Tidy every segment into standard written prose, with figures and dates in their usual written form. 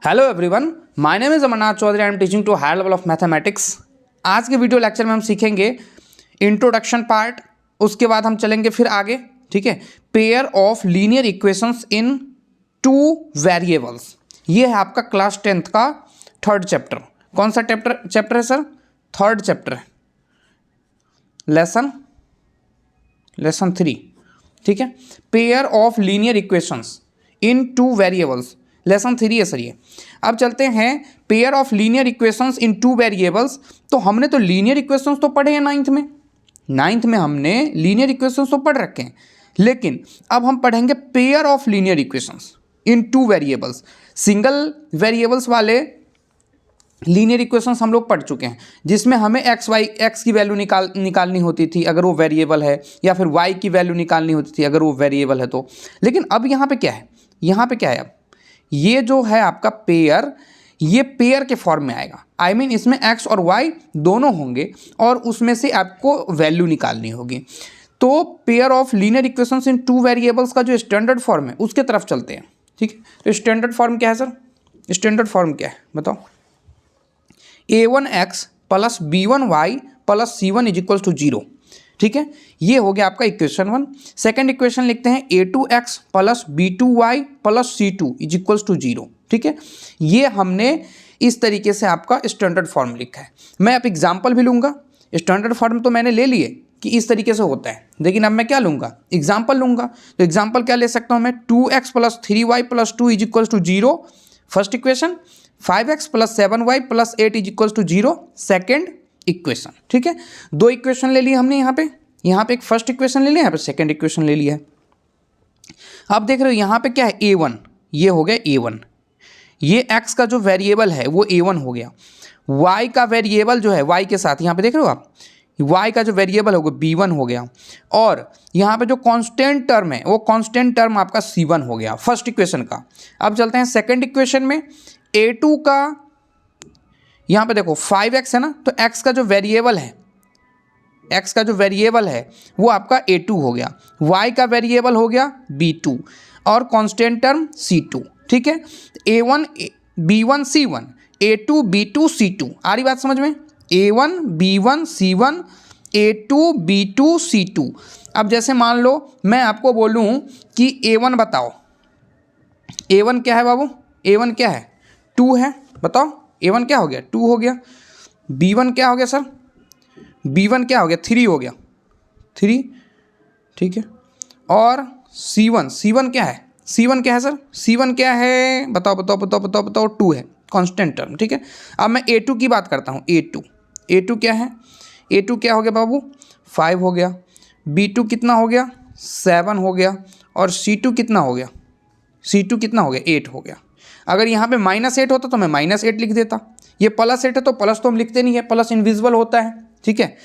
Hello everyone, my name is Amarnath Chaudhary. I am teaching to higher level of mathematics. आज के video lecture में हम सीखेंगे इंट्रोडक्शन पार्ट, उसके बाद हम चलेंगे फिर आगे। ठीक है, pair of linear equations in two variables. ये है आपका क्लास 10th का थर्ड चैप्टर। कौन सा चैप्टर है सर? थर्ड चैप्टर है, लेसन 3। ठीक है, pair of linear equations in two variables, lesson 3 है सर ये। अब चलते हैं pair of linear equations in two variables. तो हमने तो लीनियर इक्वेशंस तो पढ़े हैं नाइन्थ में हमने लीनियर इक्वेशंस तो पढ़ रखे हैं, लेकिन अब हम पढ़ेंगे pair of linear equations in two variables. Single variables वाले लीनियर इक्वेशंस हम लोग पढ़ चुके हैं, जिसमें हमें एक्स की वैल्यू निकालनी होती थी अगर वो वेरिएबल है, या फिर वाई की वैल्यू निकालनी होती थी अगर वो वेरिएबल है तो। लेकिन अब यहाँ पे क्या है? अब ये जो है आपका पेयर, ये पेयर के फॉर्म में आएगा। आई मीन इसमें एक्स और वाई दोनों होंगे और उसमें से आपको वैल्यू निकालनी होगी। तो pair of linear equations in two variables का जो स्टैंडर्ड फॉर्म है उसके तरफ चलते हैं। ठीक है, तो स्टैंडर्ड फॉर्म क्या है सर? स्टैंडर्ड फॉर्म क्या है बताओ? a1x plus b1y plus c1 is equals to 0। ठीक है, ये हो गया आपका इक्वेशन 1। सेकेंड इक्वेशन लिखते हैं a2x plus b2y plus c2 is equals to 0। ठीक है, ये हमने इस तरीके से आपका स्टैंडर्ड फॉर्म लिखा है। मैं अब एग्जाम्पल भी लूँगा। स्टैंडर्ड फॉर्म तो मैंने ले लिए कि इस तरीके से होता है, लेकिन अब मैं क्या लूँगा? एग्जाम्पल लूँगा। तो एग्जाम्पल क्या ले सकता हूँ मैं? 2x plus 3y plus 2 is equals to 0 first equation, 5x plus 7y plus 8 is equals to 0 second equation. ठीक है, दो इक्वेशन ले लिए हमने यहाँ पे एक फर्स्ट इक्वेशन ले लिया, यहाँ पे सेकेंड इक्वेशन ले लिया है। अब देख रहे हो यहाँ पे क्या है? a1, ये हो गया a1। ये x का जो वेरिएबल है वो a1 हो गया। y का वेरिएबल जो है y के साथ, यहाँ पे देख रहे हो आप, y का जो वेरिएबल होगा b1 हो गया। और यहाँ पे जो कांस्टेंट टर्म है वो कांस्टेंट टर्म आपका c1 हो गया फर्स्ट इक्वेशन का। अब चलते हैं सेकेंड इक्वेशन में। a2 का यहाँ पे देखो 5x है ना, तो x का जो वेरिएबल है वो आपका a2 हो गया। y का वेरिएबल हो गया b2 और कांस्टेंट टर्म c2। ठीक है, a1 b1 c1 a2 b2 c2। आ रही बात समझ में? a1 b1 c1 a2 b2 c2। अब जैसे मान लो मैं आपको बोलूँ कि a1 बताओ, a1 क्या है बाबू? a1 क्या है? 2 है। बताओ a1 क्या हो गया? 2 हो गया। b1 क्या हो गया सर? b1 क्या हो गया? 3 हो गया, 3। ठीक है, और c1 क्या है? c1 क्या है सर? c1 क्या है? बताओ 2 है, कांस्टेंट टर्म। ठीक है, अब मैं a2 की बात करता हूँ। a2 क्या है? a2 क्या हो गया बाबू? 5 हो गया। b2 कितना हो गया? 7 हो गया। और c2 कितना हो गया? 8 हो गया। अगर यहाँ पे -8 होता तो मैं -8 लिख देता। ये +8 है तो प्लस तो हम लिखते नहीं है, प्लस इनविजिबल होता है। ठीक है,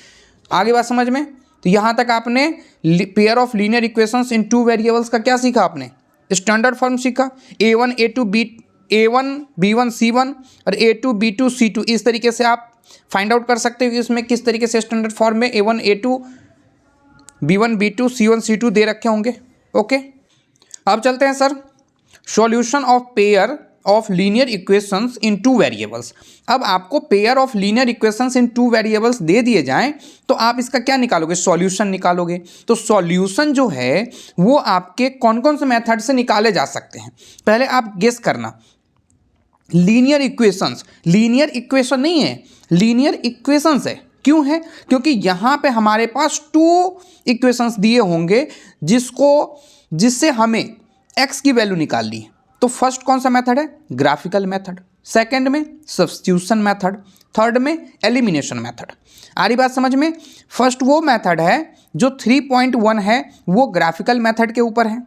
आगे बात समझ में? तो यहाँ तक आपने pair of linear equations in two variables का क्या सीखा आपने? स्टैंडर्ड फॉर्म सीखा। a1 b1 c1 और a2 b2 c2। इस तरीके से आप फाइंड आउट कर सकते हो कि इसमें किस तरीके से स्टैंडर्ड फॉर्म में a1 a2 b1 b2 c1 c2 दे रखे होंगे। ओके, अब चलते हैं sir solution of pair of linear equations in two variables. अब आपको pair of linear equations in two variables दे दिए जाएं तो आप इसका क्या निकालोगे? सॉल्यूशन निकालोगे। तो सॉल्यूशन जो है वो आपके कौन कौन से मेथड से निकाले जा सकते हैं? पहले आप गेस करना। लीनियर इक्वेशन नहीं है, लीनियर इक्वेशंस है। क्यों है? क्योंकि यहाँ पे हमारे पास 2 इक्वेशंस दिए होंगे जिससे हमें x की वैल्यू निकालनी है। तो फर्स्ट कौन सा मेथड है? Graphical method. सेकंड में सब्स्टिट्यूशन मेथड। थर्ड में एलिमिनेशन मेथड। आ रही बात समझ में? फर्स्ट वो मेथड है जो 3.1 है, वो ग्राफिकल मेथड के ऊपर है।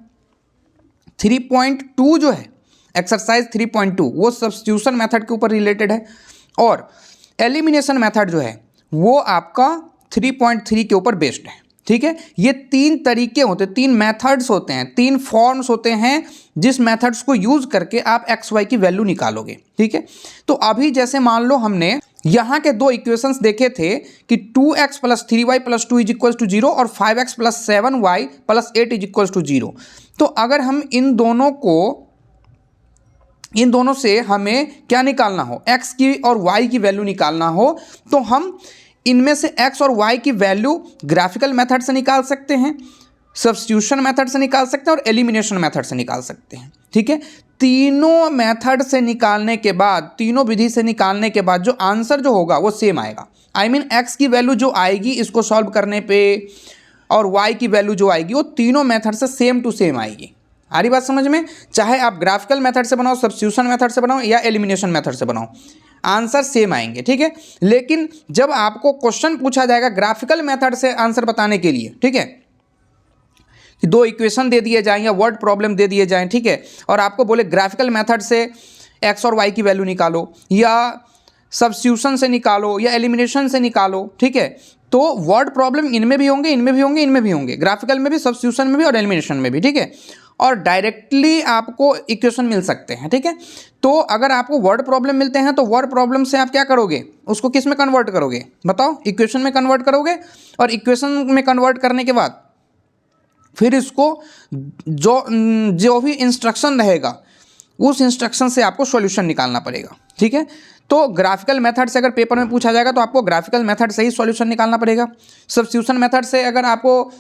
3.2 जो है एक्सरसाइज 3.2 वो सब्स्टिट्यूशन मेथड के ऊपर रिलेटेड है। और एलिमिनेशन मेथड जो है वो आपका 3.3 के ऊपर बेस्ड है। ठीक है, ये 3 तरीके होते हैं, 3 मेथड्स होते हैं, 3 फॉर्म्स होते हैं जिस मेथड्स को यूज करके आप एक्स वाई की वैल्यू निकालोगे। ठीक है, तो अभी जैसे मान लो हमने यहाँ के 2 इक्वेशंस देखे थे कि 2x plus 3y plus 2 is equals to 0 और 5x plus 7y plus 8 is equals to 0। तो अगर हम इन दोनों को इन दोनों से हमें क्या निकालना हो, x की और y की वैल्यू निकालना हो, तो हम इनमें से x और y की वैल्यू ग्राफिकल मेथड से निकाल सकते हैं, सब्स्टिट्यूशन मेथड से निकाल सकते हैं और एलिमिनेशन मेथड से निकाल सकते हैं। ठीक है, तीनों मेथड से निकालने के बाद, तीनों विधि से निकालने के बाद जो आंसर जो होगा वो सेम आएगा। आई मीन x की वैल्यू जो आएगी इसको सॉल्व करने पे और y की वैल्यू जो आएगी वो तीनों मेथड से सेम टू सेम आएगी। आ रही बात समझ में? चाहे आप ग्राफिकल मेथड से बनाओ, सब्स्टिट्यूशन मेथड से बनाओ या एलिमिनेशन मेथड से बनाओ, आंसर सेम आएंगे। ठीक है, लेकिन जब आपको क्वेश्चन पूछा जाएगा ग्राफिकल मेथड से आंसर बताने के लिए, ठीक है, कि दो इक्वेशन दे दिए जाएं या वर्ड प्रॉब्लम दे दिए जाएं, ठीक है, और आपको बोले ग्राफिकल मेथड से x और y की वैल्यू निकालो या सब्स्टिट्यूशन से निकालो या एलिमिनेशन से निकालो, ठीक है, तो वर्ड प्रॉब्लम इनमें भी होंगे, इनमें भी होंगे, इनमें भी होंगे, ग्राफिकल में भी, सब्स्टिट्यूशन में भी और एलिमिनेशन में भी। ठीक है, और डायरेक्टली आपको इक्वेशन मिल सकते हैं। ठीक है, तो अगर आपको वर्ड प्रॉब्लम मिलते हैं तो वर्ड प्रॉब्लम से आप क्या करोगे, उसको किस में कन्वर्ट करोगे बताओ, इक्वेशन में कन्वर्ट करोगे, और इक्वेशन में कन्वर्ट करने के बाद फिर इसको जो भी इंस्ट्रक्शन रहेगा उस इंस्ट्रक्शन से आपको सॉल्यूशन निकालना पड़ेगा। ठीक है, तो ग्राफिकल मेथड से अगर पेपर में पूछा जाएगा तो आपको ग्राफिकल मेथड से ही सॉल्यूशन निकालना पड़ेगा। सब्स्टिट्यूशन मेथड से अगर आपको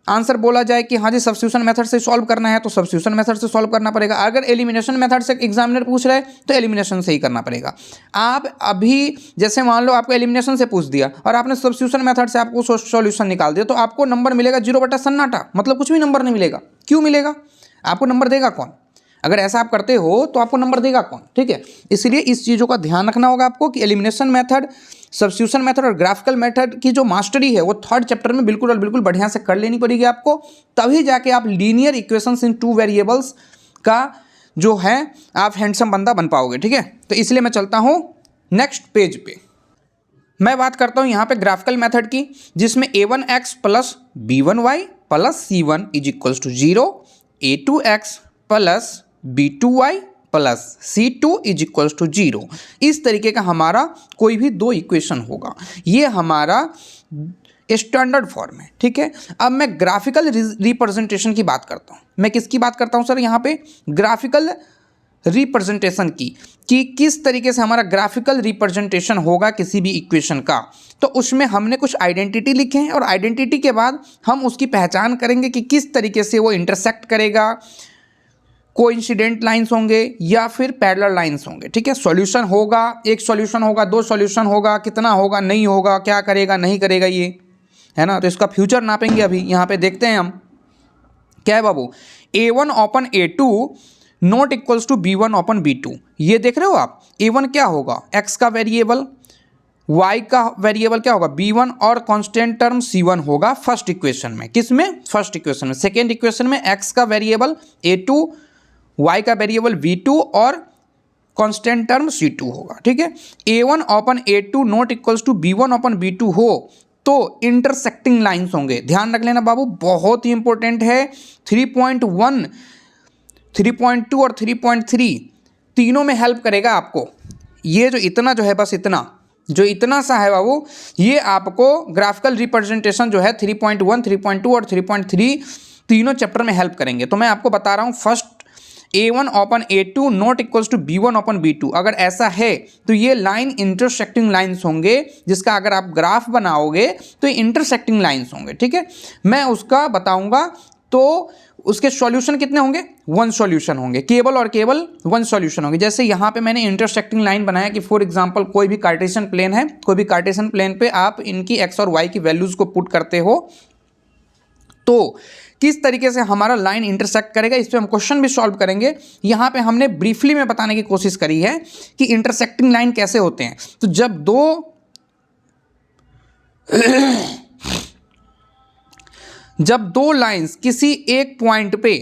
आंसर बोला जाए कि हाँ जी सब्स्टिट्यूशन मेथड से सॉल्व करना है तो सब्स्टिट्यूशन मेथड से सॉल्व करना पड़ेगा। अगर एलिमिनेशन मेथड से एग्जामिनर पूछ रहा है तो एलिमिनेशन से ही करना पड़ेगा। आप अभी जैसे मान लो आपको एलिमिनेशन से पूछ दिया और आपने सब्स्टिट्यूशन मेथड से आपको सॉल्यूशन निकाल दिया, तो आपको नंबर मिलेगा 0/सन्नाटा, मतलब कुछ भी नंबर नहीं मिलेगा। क्यों मिलेगा? आपको नंबर देगा कौन? अगर ऐसा आप करते हो तो आपको नंबर देगा कौन? ठीक है, इसलिए इस चीज़ों का ध्यान रखना होगा आपको कि एलिमिनेशन मेथड, सब्स्टिट्यूशन मेथड और ग्राफिकल मेथड की जो मास्टरी है वो थर्ड चैप्टर में बिल्कुल और बिल्कुल बढ़िया से कर लेनी पड़ेगी आपको, तभी जाके आप लीनियर इक्वेशंस इन 2 वेरिएबल्स का जो है आप हैंडसम बंदा बन पाओगे। ठीक है, तो इसलिए मैं चलता हूँ नेक्स्ट पेज पे। मैं बात करता हूँ यहाँ पे ग्राफिकल मेथड की, जिसमें a1x plus b1y plus c1 is equals to 0, a2x plus b2y plus c2 is equals to 0। इस तरीके का हमारा कोई भी दो इक्वेशन होगा, ये हमारा स्टैंडर्ड फॉर्म है। ठीक है, अब मैं ग्राफिकल रिप्रेजेंटेशन की बात करता हूँ। मैं किसकी बात करता हूँ सर? यहाँ पे ग्राफिकल रिप्रेजेंटेशन की, कि किस तरीके से हमारा ग्राफिकल रिप्रेजेंटेशन होगा किसी भी इक्वेशन का। तो उसमें हमने कुछ आइडेंटिटी लिखे हैं और आइडेंटिटी के बाद हम उसकी पहचान करेंगे कि किस तरीके से वो इंटरसेक्ट करेगा, कोइंसिडेंट लाइंस होंगे या फिर पैरेलल लाइंस होंगे। ठीक है, सॉल्यूशन होगा, एक सॉल्यूशन होगा, दो सॉल्यूशन होगा, कितना होगा, नहीं होगा, क्या करेगा, नहीं करेगा, ये है ना। तो इसका फ्यूचर नापेंगे। अभी यहाँ पे देखते हैं हम क्या है बाबू, a1 upon a2 not equals to b1 upon b2। ये देख रहे हो आप, a1 क्या होगा, x का वेरिएबल, y का वेरिएबल क्या होगा, b1, और कांस्टेंट टर्म c1 होगा फर्स्ट इक्वेशन में। किस में? फर्स्ट इक्वेशन में। सेकेंड इक्वेशन में x का वेरिएबल a2, y का वेरिएबल v2 और कांस्टेंट टर्म c2 होगा। ठीक है, a1 upon a2 not equals to b1 upon b2 हो तो इंटरसेक्टिंग लाइंस होंगे। ध्यान रख लेना बाबू, बहुत ही इंपॉर्टेंट है। 3.1, 3.2 और 3.3 तीनों में हेल्प करेगा आपको। ये जो इतना जो है, बस इतना जो इतना सा है बाबू, ये आपको ग्राफिकल रिप्रेजेंटेशन जो है 3.1, 3.2 और 3.3 तीनों चैप्टर में हेल्प करेंगे। तो मैं आपको बता रहा हूँ, first a1 upon a2 not equals to b1 upon b2। अगर ऐसा है तो ये लाइन इंटरसेक्टिंग लाइंस होंगे, जिसका अगर आप ग्राफ बनाओगे तो ये इंटरसेक्टिंग लाइंस होंगे। ठीक है, मैं उसका बताऊंगा। तो उसके सॉल्यूशन कितने होंगे? 1 सॉल्यूशन होंगे, केवल और केवल 1 सॉल्यूशन होंगे। जैसे यहाँ पे मैंने इंटरसेक्टिंग लाइन बनाया कि फॉर एग्जांपल कोई भी कार्टेशियन प्लेन है, कोई भी कार्टेशियन प्लेन पे आप इनकी x और y की वैल्यूज को पुट करते हो तो किस तरीके से हमारा लाइन इंटरसेक्ट करेगा, इस पर हम क्वेश्चन भी सॉल्व करेंगे। यहाँ पे हमने ब्रीफली में बताने की कोशिश करी है कि इंटरसेक्टिंग लाइन कैसे होते हैं। तो जब दो लाइंस किसी एक पॉइंट पे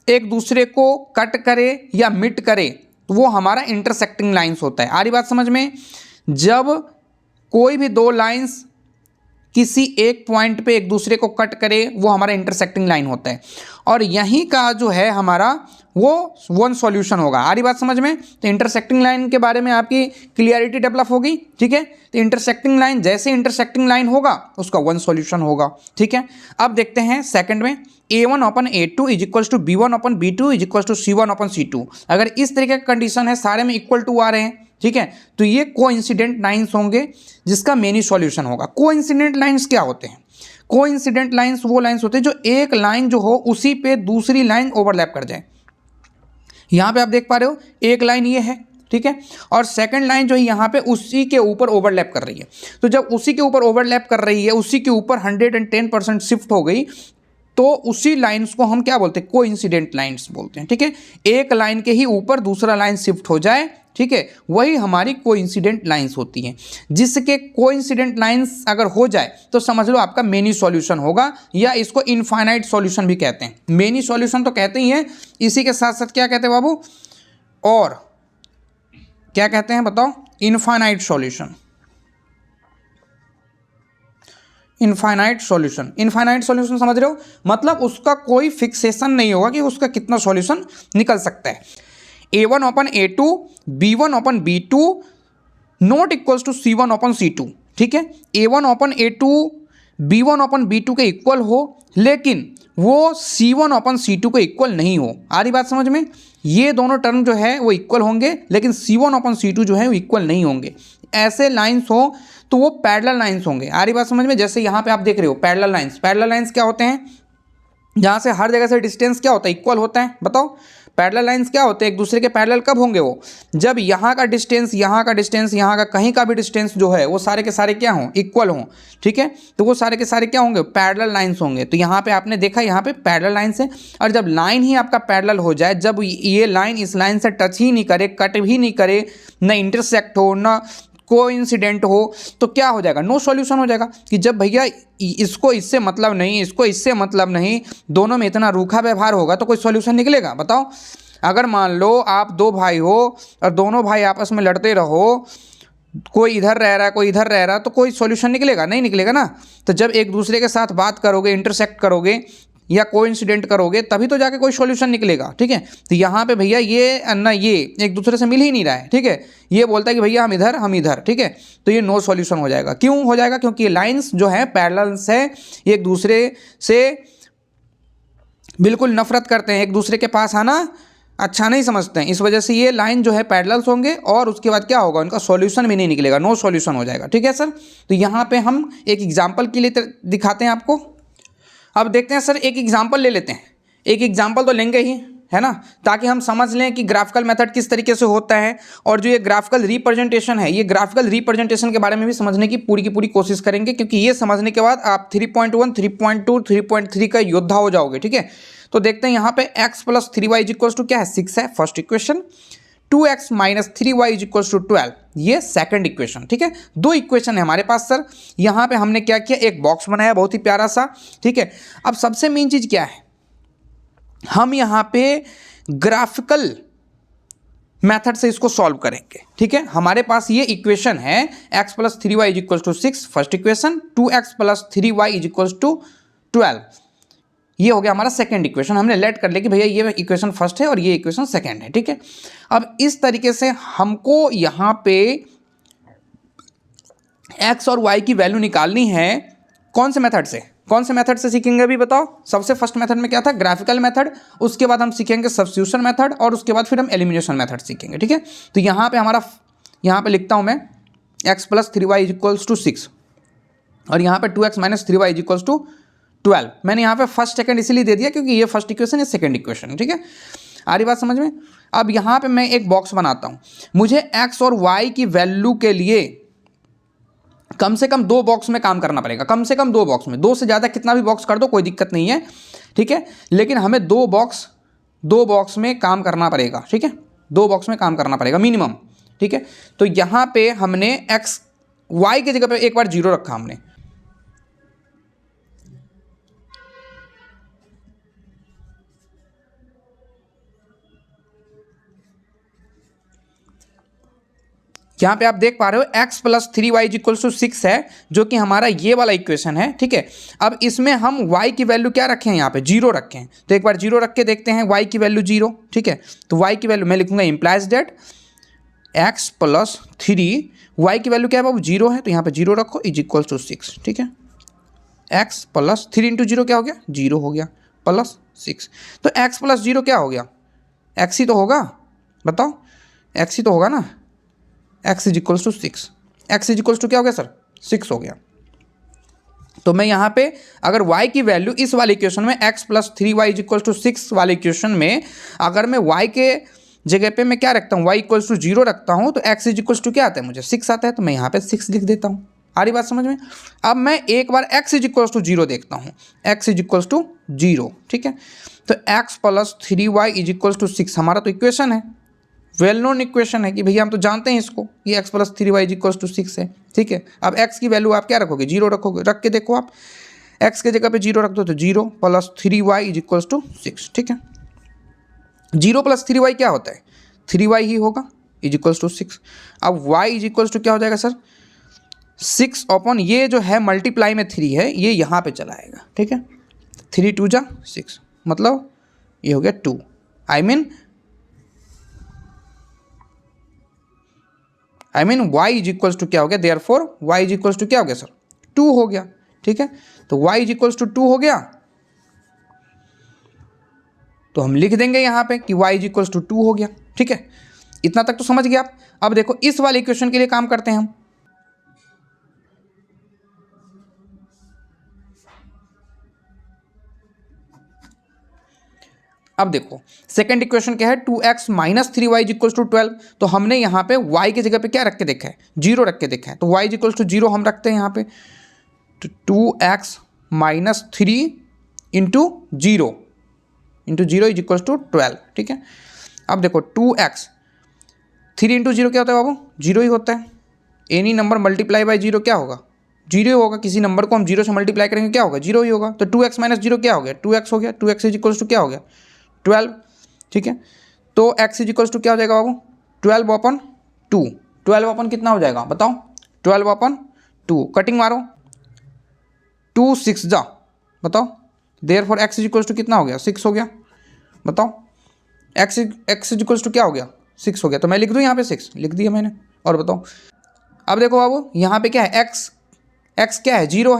एक दूसरे को कट करे या मिट करे तो वो हमारा इंटरसेक्टिंग लाइंस होता है। आ रही बात समझ में? जब कोई भी दो लाइंस किसी एक पॉइंट पे एक दूसरे को कट करे, वो हमारा इंटरसेक्टिंग लाइन होता है। और यहीं का जो है हमारा वो वन सॉल्यूशन होगा। आ रही बात समझ में? तो इंटरसेक्टिंग लाइन के बारे में आपकी क्लियरिटी डेवलप होगी, ठीक है। तो इंटरसेक्टिंग लाइन, जैसे इंटरसेक्टिंग लाइन होगा उसका वन सॉल्यूशन होगा, ठीक है। अब देखते हैं सेकंड में, A1/A2 is equal to B1/B2 is equal to C1/C2। अगर इस तरीके का कंडीशन है, सारे में इक्वल टू आ रहे हैं, ठीक है, तो ये कोइंसिडेंट लाइंस होंगे जिसका मेनी सॉल्यूशन होगा। कोइंसिडेंट लाइंस क्या होते हैं? कोइंसिडेंट लाइंस वो लाइंस होते हैं जो एक लाइन जो हो उसी पे दूसरी लाइन ओवरलैप कर जाए। यहाँ पे आप देख पा रहे हो एक लाइन ये है, ठीक है, और सेकंड लाइन जो है यहाँ पे उसी के ऊपर ओवरलैप कर रही है। तो जब उसी के ऊपर ओवरलैप कर रही है, उसी के ऊपर 110% शिफ्ट हो गई, तो उसी लाइंस को हम क्या बोलते हैं? कोइंसिडेंट लाइंस बोलते हैं, ठीक है। एक लाइन के ही ऊपर दूसरा लाइन शिफ्ट हो जाए, ठीक है, वही हमारी कोइंसिडेंट लाइंस होती हैं। जिसके कोइंसिडेंट लाइंस अगर हो जाए तो समझ लो आपका मेनी सॉल्यूशन होगा, या इसको इनफाइनाइट सॉल्यूशन भी कहते हैं। मेनी सॉल्यूशन तो कहते ही हैं, इसी के साथ साथ क्या कहते हैं बाबू? और क्या कहते हैं बताओ? Infinite solution. Infinite solution, infinite solution समझ रहे हो? मतलब उसका कोई फिक्सेशन नहीं होगा कि उसका कितना सॉल्यूशन निकल सकता है। A1/A2 B1/B2 not equals to C1/C2, ठीक है। A1/A2 B1/B2 के इक्वल हो, लेकिन वो C1/C2 के इक्वल नहीं हो। आ रही बात समझ में? ये दोनों टर्म जो है वो इक्वल होंगे, लेकिन C1/C2 जो है वो इक्वल नहीं होंगे। ऐसे लाइंस हो तो वो पैरेलल लाइंस होंगे। आ रही बात समझ में? जैसे यहाँ पे आप देख रहे हो पैरेलल लाइंस। पैरेलल लाइंस क्या होते हैं? जहाँ से हर जगह से डिस्टेंस क्या होता है? इक्वल होता है। बताओ पैरेलल लाइंस क्या होते हैं? एक दूसरे के पैरेलल कब होंगे वो? जब यहाँ का डिस्टेंस, यहाँ का डिस्टेंस, यहाँ का कहीं का भी डिस्टेंस जो है वो सारे के सारे क्या हों? इक्वल हों, ठीक है। तो वो सारे के सारे क्या होंगे? पैरेलल लाइंस होंगे। तो यहाँ पे आपने देखा, यहाँ पे पैरेलल लाइंस है, और जब लाइन ही आपका पैरेलल हो जाए, जब ये लाइन इस लाइन से टच ही नहीं करे, कट भी नहीं करे, न इंटरसेक्ट हो, न कोइंसिडेंट हो, तो क्या हो जाएगा? नो सॉल्यूशन हो जाएगा। कि जब भैया इसको इससे मतलब नहीं, इसको इससे मतलब नहीं, दोनों में इतना रूखा व्यवहार होगा तो कोई सॉल्यूशन निकलेगा? बताओ। अगर मान लो आप दो भाई हो और दोनों भाई आपस में लड़ते रहो, कोई इधर रह रहा है कोई इधर रह रहा है, तो कोई सॉल्यूशन निकलेगा? नहीं निकलेगा ना। तो जब एक दूसरे के साथ बात करोगे, इंटरसेक्ट करोगे या कोइंसिडेंट करोगे, तभी तो जाके कोई सॉल्यूशन निकलेगा, ठीक है। तो यहाँ पे भैया ये ना ये एक दूसरे से मिल ही नहीं रहा है, ठीक है। ये बोलता है कि भैया हम इधर, ठीक है। तो ये नो सॉल्यूशन हो जाएगा। क्यों हो जाएगा? क्योंकि ये लाइंस जो है पैरेलल्स है, ये एक दूसरे से बिल्कुल नफरत करते हैं, एक दूसरे के पास आना अच्छा नहीं समझते हैं। इस वजह से ये लाइन जो है पैरेलल्स होंगे, और उसके बाद क्या होगा? उनका सॉल्यूशन भी नहीं निकलेगा, नो सॉल्यूशन हो जाएगा, ठीक है सर। तो यहाँ पे हम एक एग्जाम्पल के लिए दिखाते हैं आपको। अब देखते हैं सर, एक एग्जाम्पल ले लेते हैं। एक एग्जाम्पल तो लेंगे ही, है ना, ताकि हम समझ लें कि ग्राफिकल मेथड किस तरीके से होता है। और जो ये ग्राफिकल रिप्रेजेंटेशन है, ये ग्राफिकल रिप्रेजेंटेशन के बारे में भी समझने की पूरी कोशिश करेंगे, क्योंकि ये समझने के बाद आप 3.1, 3.2, 3.3 का योद्धा हो जाओगे, ठीक है। तो देखते हैं यहाँ पे x + 3y = क्या है? 6 है फर्स्ट इक्वेशन। 2x - 3y = 12, ये सेकंड इक्वेशन, ठीक है। दो इक्वेशन है हमारे पास सर। यहाँ पे हमने क्या किया? एक बॉक्स बनाया बहुत ही प्यारा सा, ठीक है। अब सबसे मेन चीज़ क्या है? हम यहाँ पे ग्राफिकल मेथड से इसको सॉल्व करेंगे, ठीक है। हमारे पास ये इक्वेशन है x + 3y = 6 first equation, 2x + 3y = 12, ये हो गया हमारा सेकंड इक्वेशन। हमने लेट कर लिया कि भैया ये इक्वेशन फर्स्ट है और ये इक्वेशन सेकंड है, ठीक है। अब इस तरीके से हमको यहाँ पे x और y की वैल्यू निकालनी है। कौन से मेथड से? कौन से मेथड से सीखेंगे अभी बताओ? सबसे फर्स्ट मेथड में क्या था? Graphical method. उसके बाद हम सीखेंगे सब्स्टिट्यूशन मेथड, और उसके बाद फिर हम एलिमिनेशन मेथड सीखेंगे, ठीक है। तो यहाँ पे हमारा, यहाँ पे लिखता हूँ मैं x + 3y = 6, और यहाँ पे 2x - 3y = 12। मैंने यहाँ पे फर्स्ट सेकंड इसीलिए दे दिया क्योंकि ये फर्स्ट इक्वेशन है, सेकंड इक्वेशन, ठीक है। आ रही बात समझ में? अब यहाँ पे मैं एक बॉक्स बनाता हूँ। मुझे x और y की वैल्यू के लिए कम से कम 2 बॉक्स में काम करना पड़ेगा, कम से कम 2 बॉक्स में। 2 से ज़्यादा कितना भी बॉक्स कर दो, कोई दिक्कत नहीं है, ठीक है। लेकिन हमें 2 बॉक्स में काम करना पड़ेगा, ठीक है। 2 बॉक्स में काम करना पड़ेगा मिनिमम, ठीक है। तो यहाँ पे हमने x y की जगह पे एक बार 0 रखा हमने, यहाँ पे आप देख पा रहे हो x plus 3y equals to 6 है, जो कि हमारा ये वाला इक्वेशन है, ठीक है। अब इसमें हम y की वैल्यू क्या रखें, यहाँ पे 0 रखें। तो एक बार 0 रख के देखते हैं, y की वैल्यू 0, ठीक है। तो y की वैल्यू मैं लिखूंगा implies date x plus 3, y की वैल्यू क्या है बाबू 0 है, तो यहाँ पे 0 रखो इज इक्वल्स टू 6, ठीक है। x प्लस 3 इंटू 0 क्या हो गया, 0 हो गया, प्लस 6। तो x प्लस 0 क्या हो गया, x ही तो होगा, बताओ x ही तो होगा ना। x is equals to 6, x is equals to क्या हो गया सर, 6 हो गया। तो मैं यहाँ पे अगर y की वैल्यू इस वाले इक्वेशन में x plus 3y is equals to 6 वाले इक्वेशन में अगर मैं y के जगह पे मैं क्या रखता हूँ, y इक्वल्स टू 0 रखता हूँ, तो x इज इक्वल्स टू क्या आता है, मुझे 6 आता है। तो मैं यहाँ पे 6 लिख देता हूँ। आ रही बात समझ में। अब मैं एक बार x इज इक्वल्स टू 0 देखता हूँ, x इज इक्वल्स टू 0, ठीक है। तो x plus 3y is equals to 6 हमारा तो इक्वेशन है, वेल नोन इक्वेशन है कि भैया हम तो जानते हैं इसको, ये x plus 3y is equals to 6 है, ठीक है। अब x की वैल्यू आप क्या रखोगे, 0 रखोगे, रख के देखो आप, x के जगह पे 0 रख दो तो 0 plus 3y is equals to 6, ठीक है। 0 प्लस 3y क्या होता है, 3y ही होगा, इज इक्वल्स टू 6। अब y इज इक्वल्स टू क्या हो जाएगा सर, 6 अपॉन ये जो है मल्टीप्लाई में 3 है, ये यहाँ पे चला आएगा, ठीक है। 3 2 जा 6, मतलब ये हो गया 2, I mean y is equals to क्या हो गया, therefore y is equals to क्या हो गया सर, 2 हो गया, ठीक है। तो y इज इक्वल्स टू 2 हो गया, तो हम लिख देंगे यहाँ पे कि y इज इक्वल्स टू 2 हो गया, ठीक है। इतना तक तो समझ गया आप। अब देखो इस वाले इक्वेशन के लिए काम करते हैं हम। अब देखो सेकंड इक्वेशन क्या है, 2x minus 3y is equals to 12। तो हमने यहाँ पे y की जगह पे क्या रख के देखा है, 0 रख के देखा है। तो y इज इक्वल्स टू 0 हम रखते हैं यहाँ पे, तो 2x minus 3 into 0 is equals to 12, ठीक है। अब देखो 2x 3 इंटू 0 क्या होता है बाबू, 0 ही होता है। एनी नंबर मल्टीप्लाई बाई 0 क्या होगा, 0 ही होगा। किसी नंबर को हम 0 से मल्टीप्लाई करेंगे क्या होगा, 0 ही होगा। तो 2x माइनस 0 क्या हो गया, 2x हो गया। 2x इज इक्वल्स टू क्या हो गया, 12, ठीक है। तो x इज इक्वल्स टू क्या हो जाएगा बाबू, 12 अपॉन 2। 12 अपॉन कितना हो जाएगा बताओ, 12 अपॉन 2, कटिंग मारो, 2 6 जा, बताओ। Therefore x is equals to कितना हो गया, 6 हो गया, बताओ। x इज इक्वल्स टू क्या हो गया, 6 हो गया। तो मैं लिख दूँ यहाँ पे 6 लिख दिया मैंने। और बताओ अब देखो बाबू यहाँ पे क्या है, x क्या है, 0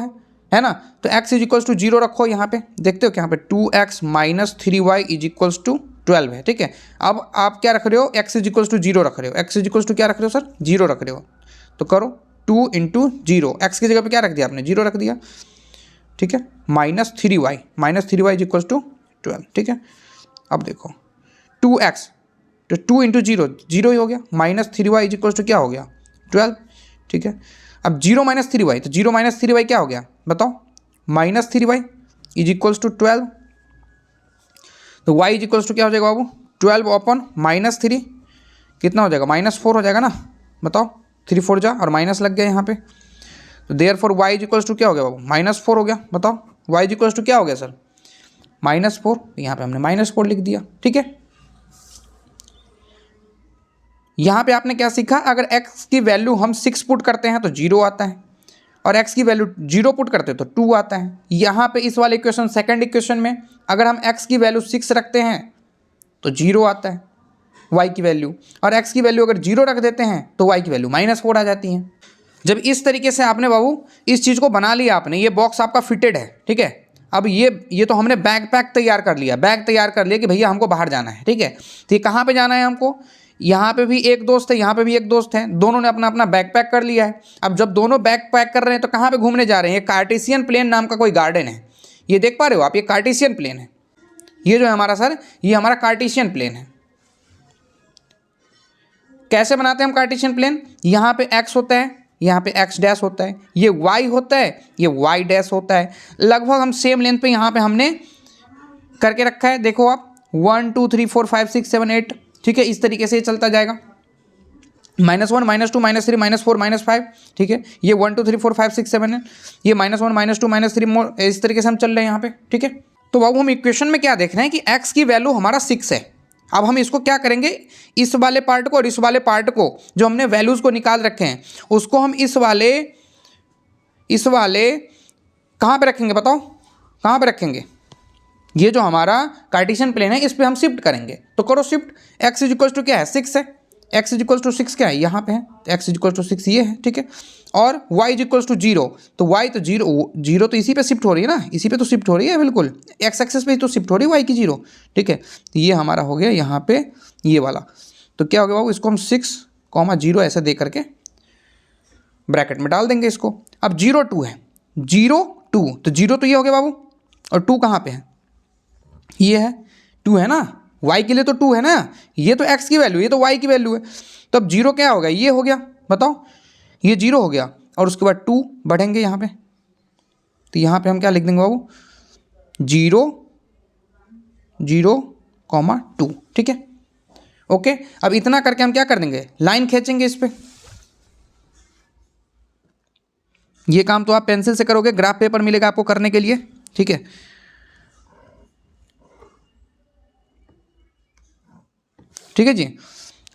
है ना। तो x इज इक्वल्स टू 0 रखो यहाँ पे, देखते हो कि यहाँ पे 2x minus 3y is equals to 12 है, ठीक है। अब आप क्या रख रहे हो, x इज इक्वल्स टू 0 रख रहे हो, x इज इक्वल्स टू क्या रख रहे हो सर, 0 रख रहे हो। तो करो 2 इंटू 0, x की जगह पे क्या रख दिया आपने, 0 रख दिया, ठीक है। Minus 3y is equals to 12, ठीक है। अब देखो 2x, तो 2 इंटू 0 ही हो गया, minus 3y is equals to क्या हो गया, 12, ठीक है। अब 0 माइनस 3y, तो 0 माइनस 3y क्या हो गया बताओ, minus 3y is equals to 12। तो y इज इक्वल्स टू क्या हो जाएगा बाबू, 12 अपॉन माइनस 3 कितना हो जाएगा, -4 हो जाएगा ना, बताओ। 3 4 जा और माइनस लग गया यहाँ पे। तो therefore y is equals to क्या हो गया बाबू, -4 हो गया, बताओ। y इज इक्वल्स टू क्या हो गया सर, -4। यहाँ पे हमने -4 लिख दिया, ठीक है। यहाँ पे आपने क्या सीखा, अगर x की वैल्यू हम 6 पुट करते हैं तो 0 आता है, और x की वैल्यू 0 पुट करते हैं तो 2 आता है। यहाँ पे इस वाले इक्वेशन सेकंड इक्वेशन में अगर हम x की वैल्यू 6 रखते हैं तो 0 आता है y की वैल्यू, और x की वैल्यू अगर 0 रख देते हैं तो y की वैल्यू -4 आ जाती है। जब इस तरीके से आपने बाबू इस चीज़ को बना लिया आपने, ये बॉक्स आपका फिटेड है, ठीक है। अब ये तो हमने बैग तैयार कर लिया, कि भैया हमको बाहर जाना है, ठीक है। तो ये कहाँ पर जाना है हमको, यहाँ पे भी एक दोस्त है, यहाँ पे भी एक दोस्त है, दोनों ने अपना अपना बैग पैक कर लिया है। अब जब दोनों बैग पैक कर रहे हैं तो कहाँ पे घूमने जा रहे हैं, ये कार्टेशियन प्लेन नाम का कोई गार्डन है, ये देख पा रहे हो आप, ये कार्टेशियन प्लेन है। ये जो है हमारा सर, ये हमारा कार्टेशियन प्लेन है। कैसे बनाते हैं हम कार्टेशियन प्लेन, यहाँ पे x होता है, यहाँ पे x डैश होता है, ये y होता है, ये y डैश होता है। लगभग हम सेम लेंथ पे यहाँ पे हमने करके रखा है, देखो आप 1 2 3 4 5 6 7 8, ठीक है। इस तरीके से ये चलता जाएगा, -1 -2 -3 -4 -5, ठीक है। ये 1 2 3 4 5 6 7 है, ये -1 -2 -3 मोर, इस तरीके से हम चल रहे हैं यहाँ पे, ठीक है। तो बाबू हम इक्वेशन में क्या देख रहे हैं कि x की वैल्यू हमारा 6 है, अब हम इसको क्या करेंगे, इस वाले पार्ट को और इस वाले पार्ट को जो हमने वैल्यूज़ को निकाल रखे हैं उसको हम इस वाले कहाँ पे रखेंगे, बताओ कहाँ पे रखेंगे, ये जो हमारा कार्टेशियन प्लेन है इस पे हम शिफ्ट करेंगे। तो करो shift, x is equal to क्या है 6 है, x इज इक्वल टू 6 क्या है यहाँ पे है, x इज इक्वल टू 6 ये है, ठीक है। और y इज इक्वल टू 0, तो y तो 0 तो इसी पे शिफ्ट हो रही है ना, इसी पे तो शिफ्ट हो रही है बिल्कुल, x एक्सेस पे तो शिफ्ट हो रही है y की 0, ठीक है। तो ये हमारा हो गया यहाँ पे ये वाला। तो क्या हो गया बाबू, इसको हम 6,0 ऐसे दे करके ब्रैकेट में डाल देंगे इसको। अब 0 2 है, 0 2, तो 0 तो ये हो गया बाबू, और 2 कहाँ पे है, ये है 2 है ना, y के लिए तो 2 है ना, ये तो x की वैल्यू, ये तो y की वैल्यू है। तो अब 0 क्या हो गया, ये हो गया, बताओ ये 0 हो गया, और उसके बाद 2 बढ़ेंगे यहाँ पे। तो यहाँ पे हम क्या लिख देंगे बाबू, 0 0, 2, ठीक है। ओके, अब इतना करके हम क्या कर देंगे, लाइन खींचेंगे इस पे। ये काम तो आप पेंसिल से करोगे, ग्राफ पेपर मिलेगा आपको करने के लिए, ठीक है। ठीक है जी।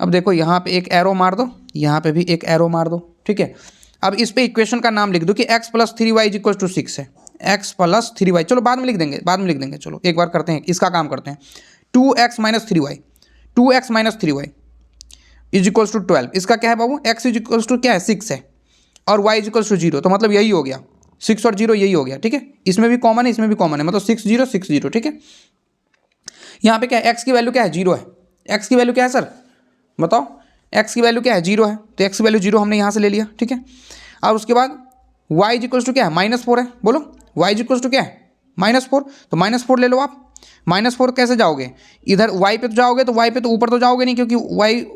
अब देखो यहाँ पे एक एरो मार दो, यहाँ पे भी एक एरो मार दो, ठीक है। अब इस पे इक्वेशन का नाम लिख दो कि x + 3y is equal to 6 है, x + 3y, चलो बाद में लिख देंगे, बाद में लिख देंगे, चलो एक बार करते हैं इसका काम करते हैं। 2x - 3y, 2x - 3y is equal to 12, इसका क्या है बाबू, x इज इक्वल टू क्या है 6 है, और y इज इक्वल टू 0, तो मतलब यही हो गया 6 और 0 यही हो गया, ठीक है। इसमें भी कॉमन है, इसमें भी कॉमन है, मतलब 6 0 6 0, ठीक है। यहाँ पे क्या है, x की वैल्यू क्या है 0 है, x की वैल्यू क्या है सर बताओ, x की वैल्यू क्या है 0 है, तो x की वैल्यू 0 हमने यहाँ से ले लिया, ठीक है। अब उसके बाद y इज इक्वल टू क्या है -4 है, बोलो y इज इक्वल टू क्या है -4, तो -4 ले लो आप। -4 कैसे जाओगे, इधर y पे तो जाओगे, तो y पे तो ऊपर तो जाओगे नहीं, क्योंकि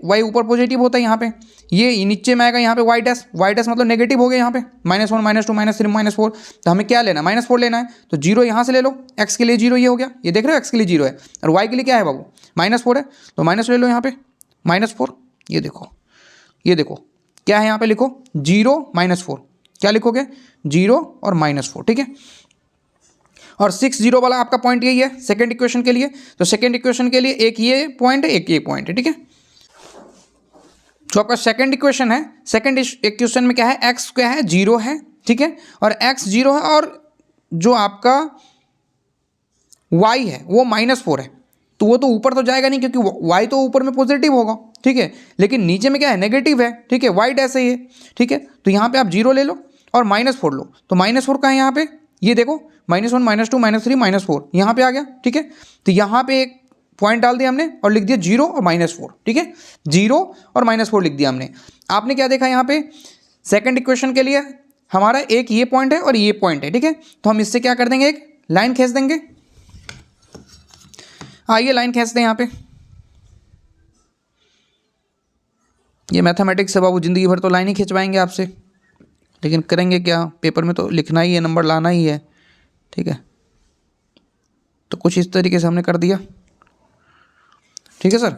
y ऊपर पॉजिटिव होता है यहाँ पे, ये नीचे में आएगा यहाँ पे y डैश मतलब नेगेटिव हो गया यहाँ पे, -1 -2 -3 -4, तो हमें क्या लेना है -4 लेना है, तो 0 यहाँ से ले लो, x के लिए 0 ये हो गया, ये देख रहे हो x के लिए 0 है, और y के लिए क्या है बाबू -4 है, तो माइनस ले लो यहाँ पे -4, ये देखो क्या है यहाँ पे, लिखो 0 -4, क्या लिखोगे 0 और -4, ठीक है। और 6 0 वाला आपका पॉइंट यही है सेकंड इक्वेशन के लिए, तो सेकंड इक्वेशन के लिए एक ये पॉइंट है, एक ये पॉइंट है, ठीक है। जो आपका सेकंड इक्वेशन है, सेकंड इक्वेशन में क्या है, x क्या है 0 है, ठीक है, और x 0 है, और जो आपका y है वो -4 है, तो वो तो ऊपर तो जाएगा नहीं, क्योंकि y तो ऊपर में पॉजिटिव होगा, ठीक है, लेकिन नीचे में क्या है नेगेटिव है, ठीक है, y डैश है ये, ठीक है। तो यहाँ पे आप 0 ले लो और -4 लो, तो -4 का है यहाँ पे, ये देखो -1 -2 -3 -4 यहाँ पे आ गया, ठीक है। तो यहाँ पे एक पॉइंट डाल दिया हमने और लिख दिया 0 और -4, ठीक है, 0 और -4 लिख दिया हमने। आपने क्या देखा यहाँ पे, सेकंड इक्वेशन के लिए हमारा एक ये पॉइंट है और ये पॉइंट है, ठीक है। तो हम इससे क्या कर देंगे, एक लाइन खींच देंगे, आइए लाइन खींचते हैं यहाँ पे। ये मैथमेटिक्स है बाबू, ज़िंदगी भर तो लाइन ही खिंचवाएंगे आपसे, लेकिन करेंगे क्या, पेपर में तो लिखना ही है, नंबर लाना ही है, ठीक है। तो कुछ इस तरीके से हमने कर दिया, ठीक है सर।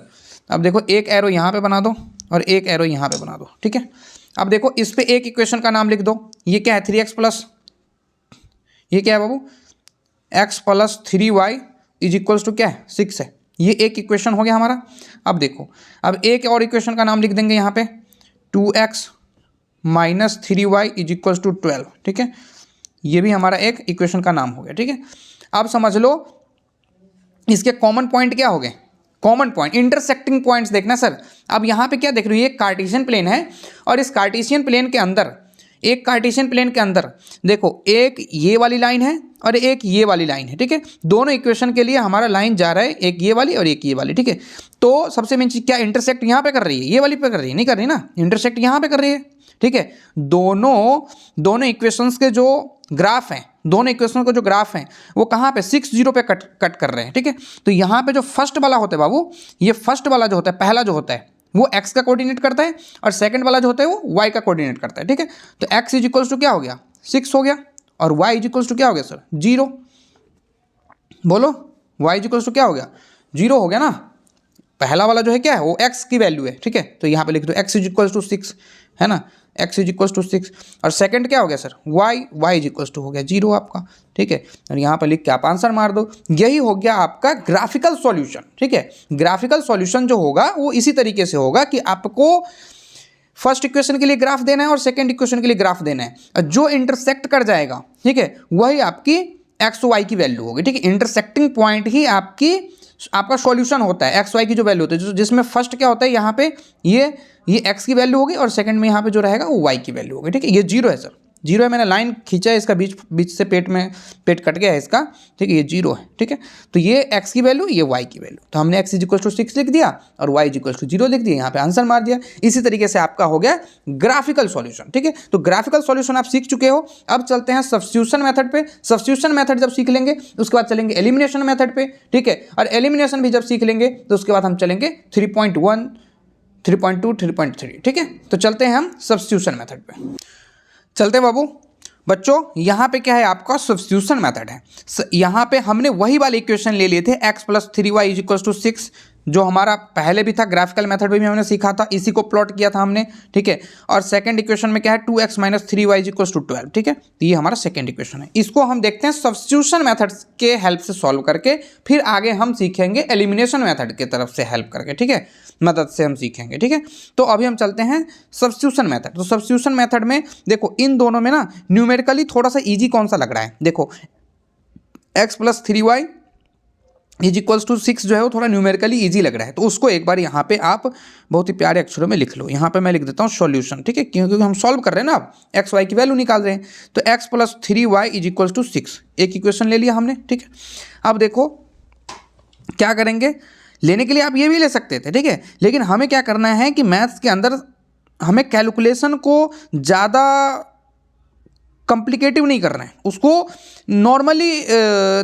अब देखो एक एरो यहाँ पे बना दो और एक एरो यहाँ पे बना दो, ठीक है। अब देखो इस पे एक इक्वेशन का नाम लिख दो, ये क्या है 3x प्लस, ये क्या है बाबू x + 3y is equals to क्या है 6 है, ये एक इक्वेशन हो गया हमारा। अब देखो अब एक और इक्वेशन का नाम लिख देंगे यहाँ पे 2x - 3y is equals to 12, ठीक है, ये भी हमारा एक इक्वेशन का नाम हो गया, ठीक है। अब समझ लो इसके कॉमन पॉइंट क्या हो गए, कॉमन पॉइंट इंटरसेक्टिंग पॉइंट्स देखना सर। अब यहाँ पे क्या देख रहे हो, ये कार्टेशियन प्लेन है, और इस कार्टेशियन प्लेन के अंदर, एक कार्टेशियन प्लेन के अंदर देखो एक ये वाली लाइन है और एक ये वाली लाइन है, ठीक है। दोनों इक्वेशन के लिए हमारा लाइन जा रहा है, एक ये वाली और एक ये वाली, ठीक है। तो सबसे मेन चीज़ क्या, इंटरसेक्ट यहाँ पे कर रही है, ये वाली पे कर रही है, नहीं कर रही ना, इंटरसेक्ट यहाँ पे कर रही है, ठीक है। दोनों इक्वेशंस के जो ग्राफ हैं, दोनों इक्वेशन को जो ग्राफ हैं वो कहाँ पे 6 0 पे कट कर रहे हैं, ठीक है। तो यहाँ पे जो फर्स्ट वाला होता है बाबू, ये फर्स्ट वाला जो होता है, पहला जो होता है वो x का कोऑर्डिनेट करता है, और सेकंड वाला जो होता है वो y का कोऑर्डिनेट करता है, ठीक है। तो x इज इक्वल्स टू क्या हो गया 6 हो गया, और y इज इक्वल्स टू क्या हो गया सर 0, बोलो y इज इक्वल्स टू क्या हो गया 0 हो गया ना। पहला वाला जो है क्या है, वो x की वैल्यू है, ठीक है, तो यहाँ पे लिख दो x इज इक्वल टू 6, है ना, x इज इक्वल टू 6। और सेकंड क्या हो गया sir, y is equal to हो गया 0 आपका, ठीक है, और यहाँ पे लिख के आप आंसर मार दो। यही हो गया आपका ग्राफिकल सॉल्यूशन, ठीक है। ग्राफिकल सॉल्यूशन जो होगा वो इसी तरीके से होगा कि आपको फर्स्ट इक्वेशन के लिए ग्राफ देना है और सेकंड इक्वेशन के लिए ग्राफ देना है, और जो इंटरसेक्ट कर जाएगा, ठीक है, वही आपकी एक्स वाई की वैल्यू होगी, ठीक है। इंटरसेक्टिंग पॉइंट ही आपका सॉल्यूशन होता है, एक्स वाई की जो वैल्यू होती है, जिसमें फर्स्ट क्या होता है, यहाँ पे ये एक्स की वैल्यू होगी और सेकंड में यहाँ पे जो रहेगा वो वाई की वैल्यू होगी, ठीक है। ये 0 है सर, 0 है, मैंने लाइन खींचा है इसका, बीच से पेट कट गया है इसका, ठीक है, ये 0 है, ठीक है। तो ये x की वैल्यू, ये y की वैल्यू, तो हमने x इज इक्वल टू 6 लिख दिया और y इज इक्वल टू 0 लिख दिया, यहाँ पे आंसर मार दिया। इसी तरीके से आपका हो गया ग्राफिकल सॉल्यूशन, ठीक है। तो ग्राफिकल सॉल्यूशन आप सीख चुके हो। अब चलते हैं सब्स्टिट्यूशन मेथड पे। सब्स्टिट्यूशन मेथड जब सीख लेंगे उसके बाद चलेंगे एलिमिनेशन मेथड पे, ठीक है, और एलिमिनेशन भी जब सीख लेंगे तो उसके बाद हम चलेंगे 3.1, 3.2, 3.3, ठीक है। तो चलते हैं हम सब्स्टिट्यूशन मेथड पे। चलते हैं बाबू बच्चों, यहाँ पे क्या है, आपका सब्स्टिट्यूशन मेथड है। यहाँ पे हमने वही वाले इक्वेशन ले लिए थे, x plus 3y is equal to 6, जो हमारा पहले भी था, ग्राफिकल मेथड में भी हमने सीखा था, इसी को प्लॉट किया था हमने, ठीक है। और सेकंड इक्वेशन में क्या है, 2x minus 3y is equal to 12, ठीक है। तो ये हमारा सेकंड इक्वेशन है। इसको हम देखते हैं सब्स्टिट्यूशन मेथड के हेल्प से सॉल्व करके, फिर आगे हम सीखेंगे एलिमिनेशन मेथड की तरफ से हेल्प करके, ठीक है, मदद से हम सीखेंगे, ठीक है। तो अभी हम चलते हैं सब्स्टिट्यूशन मेथड। तो सब्स्टिट्यूशन मेथड में देखो, इन दोनों में ना न्यूमेरिकली थोड़ा सा ईजी कौन सा लग रहा है, देखो x plus 3y is equals to 6 जो है वो थोड़ा न्यूमेरिकली इजी लग रहा है, तो उसको एक बार यहाँ पे आप बहुत ही प्यारे अक्षरों में लिख लो। यहाँ पे मैं लिख देता हूँ सॉल्यूशन, ठीक है, क्योंकि हम सॉल्व कर रहे हैं ना, अब एक्स वाई की वैल्यू निकाल रहे हैं। तो x plus 3y is equals to 6, एक इक्वेशन ले लिया हमने, ठीक है। अब देखो क्या करेंगे, लेने के लिए आप ये भी ले सकते थे, ठीक है, लेकिन हमें क्या करना है कि मैथ्स के अंदर हमें कैलकुलेशन को ज़्यादा कॉम्प्लिकेटिव नहीं करना है, उसको नॉर्मली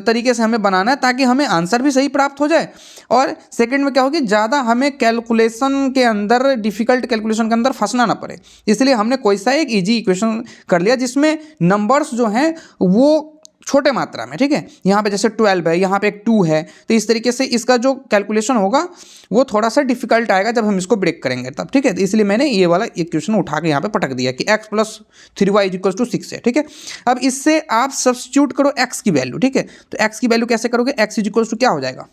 तरीके से हमें बनाना है, ताकि हमें आंसर भी सही प्राप्त हो जाए। और सेकंड में क्या होगी, ज़्यादा हमें कैलकुलेशन के अंदर, डिफ़िकल्ट कैलकुलेशन के अंदर फंसना ना पड़े। इसलिए हमने कोई सा एक इजी इक्वेशन कर लिया जिसमें नंबर्स जो हैं वो छोटे मात्रा में, ठीक है। यहाँ पे जैसे 12 है, यहाँ पे एक 2 है, तो इस तरीके से इसका जो कैलकुलेशन होगा वो थोड़ा सा डिफिकल्ट आएगा जब हम इसको ब्रेक करेंगे तब, ठीक है। तो इसलिए मैंने ये वाला इक्वेशन उठा के यहाँ पे पटक दिया कि x plus 3y is equal to 6 है, ठीक है। अब इससे आप सब्स्टिट्यूट करो x की वैल्यू, ठीक है। तो x की वैल्यू कैसे करोगे, x इज इक्वल टू क्या हो जाएगा,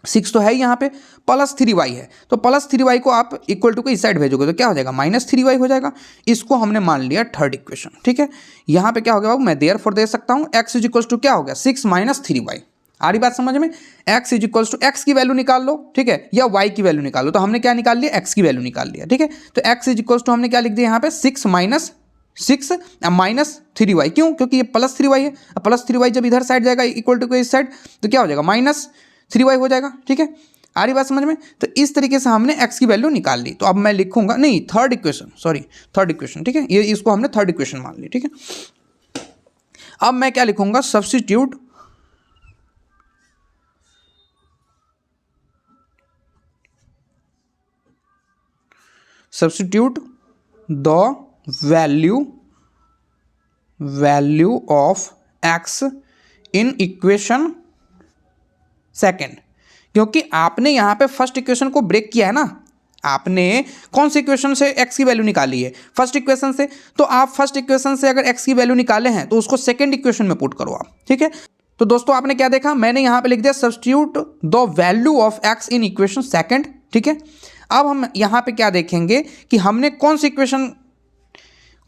6 तो है ही यहाँ पे, प्लस 3y है, तो प्लस 3y को आप इक्वल टू के इस साइड भेजोगे तो क्या हो जाएगा, माइनस 3y हो जाएगा। इसको हमने मान लिया थर्ड इक्वेशन, ठीक है। यहाँ पे क्या हो गया बाबू, मैं देयरफॉर दे सकता हूँ x इज इक्वल टू क्या हो गया, 6 माइनस 3y। आ रही बात समझ में, x is equal to x की वैल्यू निकाल लो, ठीक है, या y की वैल्यू निकाल लो। तो हमने क्या निकाल लिया, x की वैल्यू निकाल लिया, ठीक है। तो x इज इक्वल टू हमने क्या लिख दिया यहाँ पे, 6 माइनस 6 माइनस 3y, क्यों, क्योंकि ये प्लस 3y है। प्लस 3y जब इधर साइड जाएगा इक्वल टू के इस साइड, तो क्या हो जाएगा, माइनस 3y हो जाएगा, ठीक है। आ रही बात समझ में। तो इस तरीके से हमने x की वैल्यू निकाल ली। तो अब मैं लिखूंगा, नहीं, थर्ड इक्वेशन, ठीक है, ये इसको हमने थर्ड इक्वेशन मान ली, ठीक है। अब मैं क्या लिखूंगा, substitute the value of x in equation second, क्योंकि आपने यहाँ पे फर्स्ट इक्वेशन को ब्रेक किया है ना, आपने कौन सी इक्वेशन से x की वैल्यू निकाली है, फर्स्ट इक्वेशन से। तो आप फर्स्ट इक्वेशन से अगर x की वैल्यू निकाले हैं तो उसको सेकंड इक्वेशन में पुट करो आप, ठीक है। तो दोस्तों आपने क्या देखा, मैंने यहाँ पे लिख दिया substitute the value of x in equation second, ठीक है। अब हम यहाँ पे क्या देखेंगे कि हमने कौन सी इक्वेशन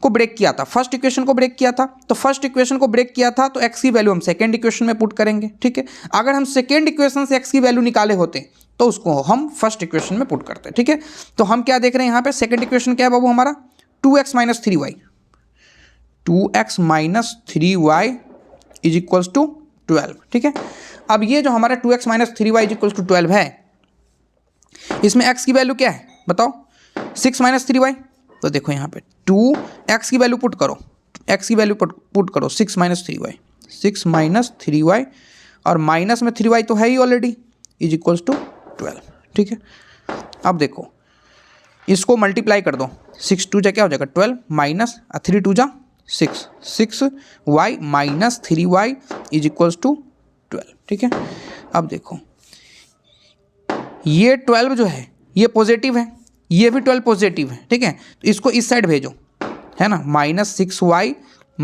को ब्रेक किया था, फर्स्ट इक्वेशन को ब्रेक किया था। तो फर्स्ट इक्वेशन को ब्रेक किया था तो x की वैल्यू हम सेकंड इक्वेशन में पुट करेंगे, ठीक है। अगर हम सेकंड इक्वेशन से x की वैल्यू निकाले होते तो उसको हम फर्स्ट इक्वेशन में पुट करते, ठीक है। तो हम क्या देख रहे हैं यहाँ पे, सेकंड इक्वेशन क्या है बाबू हमारा, 2x minus 3y, 2x minus 3y is equals to 12, ठीक है। अब ये जो हमारा 2x minus 3y is equals to 12 है, इसमें x की वैल्यू क्या है बताओ, 6 माइनस 3y। तो देखो यहाँ पे 2x की वैल्यू पुट करो, x की वैल्यू पुट करो 6 माइनस 3y, 6 माइनस 3y, और माइनस में 3y तो है ही ऑलरेडी, इज इक्वल्स टू 12, ठीक है। अब देखो इसको मल्टीप्लाई कर दो, 6 2 जा क्या हो जाएगा 12, माइनस 3 2 जा 6, 6y minus 3y is equals to 12, ठीक है। अब देखो ये 12 जो है ये पॉजिटिव है, ये भी 12 पॉजिटिव है, ठीक है। तो इसको इस साइड भेजो, है ना, -6y -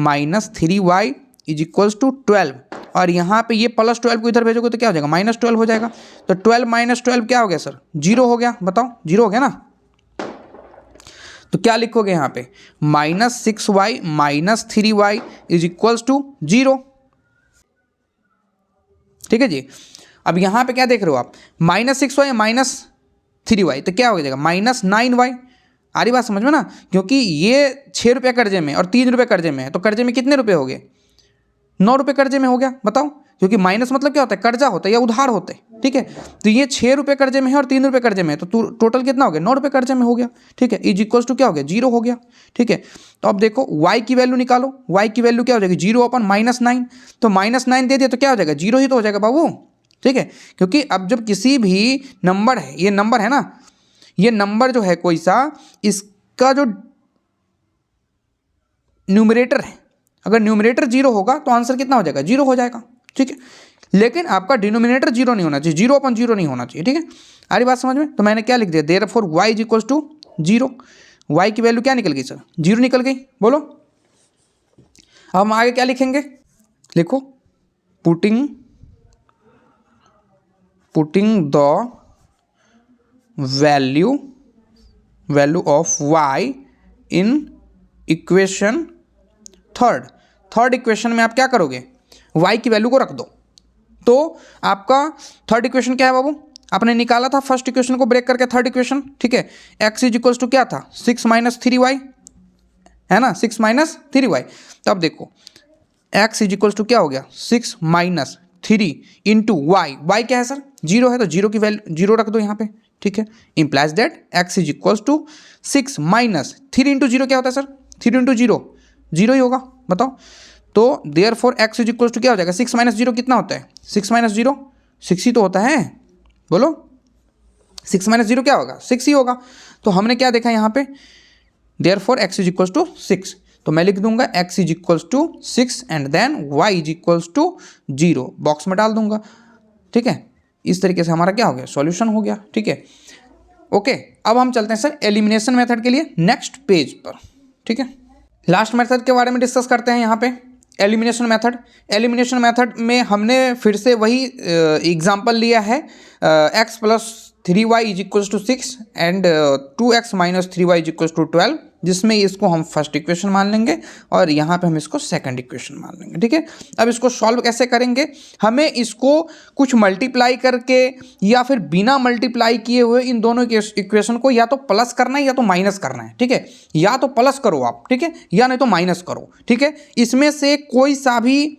3y is equals to 12, और यहाँ पे ये +12 को इधर भेजोगे तो क्या हो जाएगा, -12 हो जाएगा। तो 12 - 12 क्या हो गया सर, 0 हो गया, बताओ 0 हो गया ना। तो क्या लिखोगे यहाँ पे, -6y - 3y is equals to 0, ठीक है जी। अब यहाँ पे क्या देख रहे हो आप, -6y - 3y, तो क्या हो जाएगा, -9y। आ रही बात समझ में ना, क्योंकि ये 6 रुपये कर्जे में और 3 रुपये कर्जे में है, तो कर्जे में कितने रुपये हो गए, 9 रुपये कर्जे में हो गया, बताओ। क्योंकि माइनस मतलब क्या होता है, कर्जा होता है या उधार होते हैं, ठीक है। तो ये 6 रुपये कर्जे में है और 3 रुपये कर्जे में है, तो टोटल कितना हो गया, 9 रुपये कर्जे में हो गया, ठीक है। इज इक्वल्स टू क्या हो गया, 0 हो गया, ठीक है। तो अब देखो y की वैल्यू निकालो, y की वैल्यू क्या हो जाएगी, 0/-9, तो -9 दे दिया तो क्या हो जाएगा, 0 ही तो हो जाएगा बाबू, ठीक है। क्योंकि अब जब किसी भी नंबर है, ये नंबर है ना, ये नंबर जो है कोई सा, इसका जो न्यूमरेटर है, अगर न्यूमरेटर 0 होगा तो आंसर कितना हो जाएगा, 0 हो जाएगा, ठीक है। लेकिन आपका डिनोमिनेटर 0 नहीं होना चाहिए, 0/0 नहीं होना चाहिए, ठीक है। आ रही बात समझ में। तो मैंने क्या लिख दिया, therefore y is equals to 0, y की वैल्यू क्या निकल गई सर, 0 निकल गई, बोलो। अब हम आगे क्या लिखेंगे, लिखो, putting the value of y in equation third equation में आप क्या करोगे, y की वैल्यू को रख दो। तो आपका थर्ड इक्वेशन क्या है बाबू, आपने निकाला था फर्स्ट इक्वेशन को ब्रेक करके थर्ड इक्वेशन, ठीक है। x इज इक्वल्स टू क्या था, 6 - 3y, है ना, 6 - 3y। तो अब देखो x इज इक्वल्स टू क्या हो गया, 6 - 3 इंटू y क्या है सर, 0 है, तो 0 की वैल्यू 0 रख दो यहाँ पे, ठीक है। Implies that x is equals to 6 - 3 into 0 क्या होता है सर, 3 इंटू 0 0 ही होगा, बताओ। तो therefore x is equals to क्या हो जाएगा, 6 - 0 कितना होता है, 6 - 0 6 ही तो होता है, बोलो। 6 - 0 क्या होगा, 6 ही होगा। तो हमने क्या देखा यहाँ पे, therefore x is equals to 6, तो मैं लिख दूंगा x is equals to 6 and then y is equals to 0, box में डाल दूंगा, ठीक है। इस तरीके से हमारा क्या हो गया, सॉल्यूशन हो गया, ठीक है। ओके, अब हम चलते हैं सर एलिमिनेशन मेथड के लिए नेक्स्ट पेज पर, ठीक है। लास्ट मेथड के बारे में डिस्कस करते हैं यहाँ पे, एलिमिनेशन मेथड में हमने फिर से वही एग्जांपल लिया है, x + 3y is equals to 6 and 2x - 3y is equals to 12, जिसमें इसको हम फर्स्ट इक्वेशन मान लेंगे और यहाँ पे हम इसको सेकंड इक्वेशन मान लेंगे, ठीक है। अब इसको सॉल्व कैसे करेंगे, हमें इसको कुछ मल्टीप्लाई करके या फिर बिना मल्टीप्लाई किए हुए इन दोनों इक्वेशन को या तो प्लस करना है या तो माइनस करना है, ठीक है। या तो प्लस करो आप, ठीक है, या नहीं तो माइनस करो, ठीक है। इसमें से कोई सा भी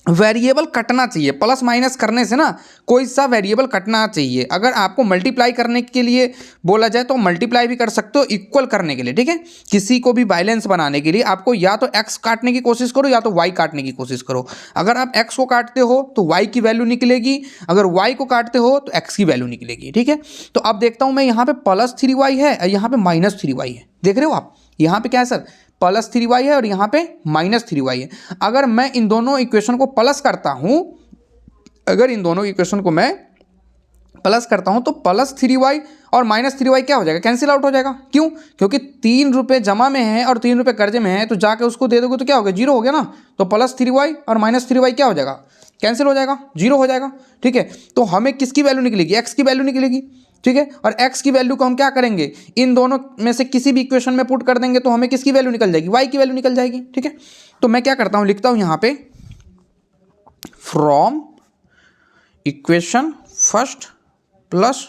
वेरिएबल कटना चाहिए, प्लस माइनस करने से ना कोई सा वेरिएबल कटना चाहिए। अगर आपको मल्टीप्लाई करने के लिए बोला जाए तो मल्टीप्लाई भी कर सकते हो इक्वल करने के लिए, ठीक है। किसी को भी बैलेंस बनाने के लिए आपको या तो x काटने की कोशिश करो या तो y काटने की कोशिश करो। अगर आप x को काटते हो तो y की वैल्यू निकलेगी, अगर y को काटते हो तो x की वैल्यू निकलेगी, ठीक है। तो अब देखता हूँ मैं यहाँ पे +3y है, यहाँ पे -3y है, देख रहे हो आप, यहाँ पे क्या है सर, +3y है और यहाँ पे -3y है। अगर मैं इन दोनों इक्वेशन को प्लस करता हूँ, अगर इन दोनों इक्वेशन को मैं प्लस करता हूँ तो +3y और -3y क्या हो जाएगा, कैंसिल आउट हो जाएगा। क्यों, क्योंकि 3 रुपये जमा में है और 3 रुपये कर्जे में है, तो जाके उसको दे दोगे तो क्या हो गया, 0 हो गया ना। तो +3y और -3y क्या हो जाएगा, कैंसिल हो जाएगा, 0 हो जाएगा, ठीक है। तो हमें किसकी वैल्यू निकलेगी, x की वैल्यू निकलेगी, ठीक है। और x की वैल्यू को हम क्या करेंगे, इन दोनों में से किसी भी इक्वेशन में पुट कर देंगे तो हमें किसकी वैल्यू निकल जाएगी, y की वैल्यू निकल जाएगी, ठीक है। तो मैं क्या करता हूँ, लिखता हूँ यहाँ पे from equation first plus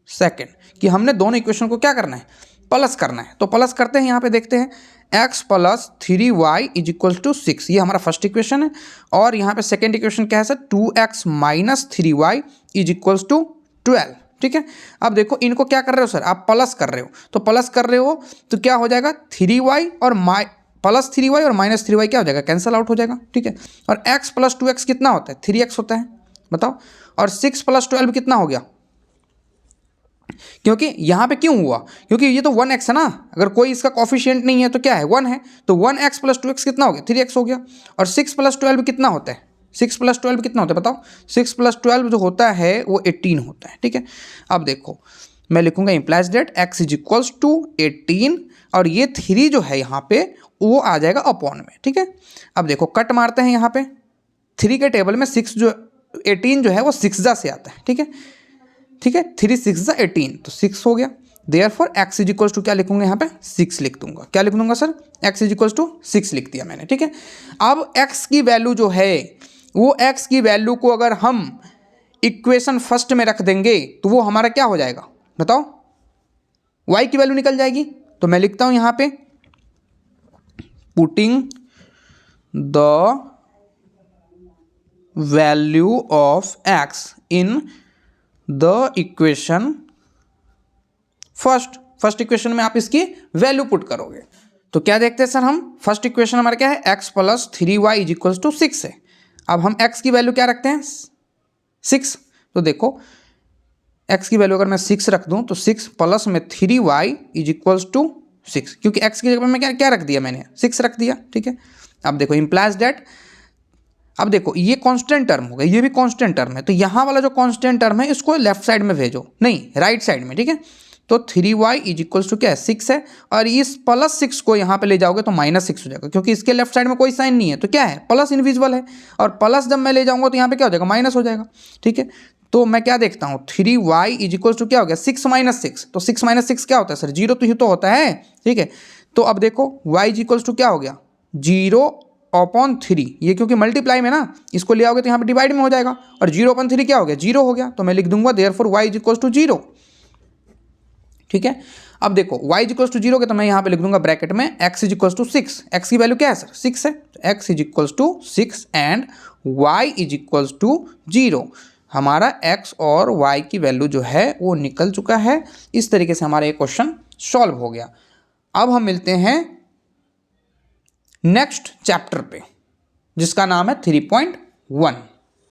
second, कि हमने दोनों इक्वेशन को क्या करना है, प्लस करना है। तो प्लस करते हैं, यहाँ पे देखते हैं x + 3y is equal to 6, ये हमारा फर्स्ट इक्वेशन है। और यहाँ पे सेकेंड इक्वेशन क्या है sir, 2x - 3y is equal to 12, ठीक है। अब देखो इनको क्या कर रहे हो सर, आप प्लस कर रहे हो, तो प्लस कर रहे हो तो क्या हो जाएगा, 3y और +3y और -3y क्या हो जाएगा, कैंसल आउट हो जाएगा, ठीक है। और x + 2x कितना होता है, 3x होता है, बताओ। और 6 + 12 कितना हो गया, क्योंकि यहाँ पे क्यों हुआ, क्योंकि ये तो 1x है ना, अगर कोई इसका कॉफिशिएंट नहीं है तो क्या है, 1 है, तो 1x + 2x कितना हो गया, 3x हो गया। और 6 + 12 कितना होता है, 6 + 12 कितना होता है बताओ? 6 + 12 जो होता है वो 18 होता है, ठीक है। अब देखो मैं लिखूंगा इम्प्लाइज दैट x = 18 और ये 3 जो है यहाँ पे वो आ जाएगा अपॉन में, ठीक है। अब देखो कट मारते हैं यहाँ पे, 3 के टेबल में 6 जो 18 जो है वो 6 से आता है, ठीक है, ठीक है। 3 6 × 18 तो 6 हो गया। देयरफॉर x = क्या लिखूंगा यहाँ पे? 6 लिख दूंगा। क्या लिख दूंगा सर? x = 6 लिख दिया मैंने, ठीक है। अब x की वैल्यू जो है वो x की वैल्यू को अगर हम इक्वेशन फर्स्ट में रख देंगे तो वो हमारा क्या हो जाएगा बताओ? y की वैल्यू निकल जाएगी। तो मैं लिखता हूं यहाँ पे putting the value of x in the equation first equation में आप इसकी वैल्यू पुट करोगे तो क्या देखते हैं सर हम? फर्स्ट इक्वेशन हमारा क्या है? x + 3y = 6 है। अब हम x की वैल्यू क्या रखते हैं? 6। तो देखो x की वैल्यू अगर मैं 6 रख दूं तो 6 प्लस में 3y = 6, क्योंकि x की जगह में क्या रख दिया मैंने? 6 रख दिया, ठीक है। अब देखो इम्प्लाइज दैट, अब देखो ये कांस्टेंट टर्म हो गया, ये भी कांस्टेंट टर्म है, तो यहाँ वाला जो कांस्टेंट टर्म है इसको लेफ्ट साइड में भेजो, नहीं राइट साइड में, ठीक है। तो 3y = क्या है? 6 है और इस +6 को यहाँ पे ले जाओगे तो -6 हो जाएगा, क्योंकि इसके लेफ्ट साइड में कोई साइन नहीं है तो क्या है? प्लस इनविजिबल है और प्लस जब मैं ले जाऊँगा तो यहाँ पे क्या हो जाएगा? माइनस हो जाएगा, ठीक है। तो मैं क्या देखता हूँ? 3y = क्या हो गया? 6 - 6, तो 6 - 6 क्या होता है सर? 0 तो ही तो होता है, ठीक है। तो अब देखो y = क्या हो गया? 0/3, ये क्योंकि मल्टीप्लाई में ना, इसको ले आओगे तो यहाँ पे डिवाइड में हो जाएगा और 0/3 क्या हो गया? 0 हो गया। तो मैं लिख दूंगा देयरफॉर y = 0, ठीक है। अब देखो y = 0 के तो मैं यहाँ पे लिख दूंगा ब्रैकेट में x = 6, x की वैल्यू क्या है सर? 6 है, तो x = 6 एंड y = 0। हमारा x और y की वैल्यू जो है वो निकल चुका है। इस तरीके से हमारा ये क्वेश्चन सॉल्व हो गया। अब हम मिलते हैं नेक्स्ट चैप्टर पे जिसका नाम है 3.1।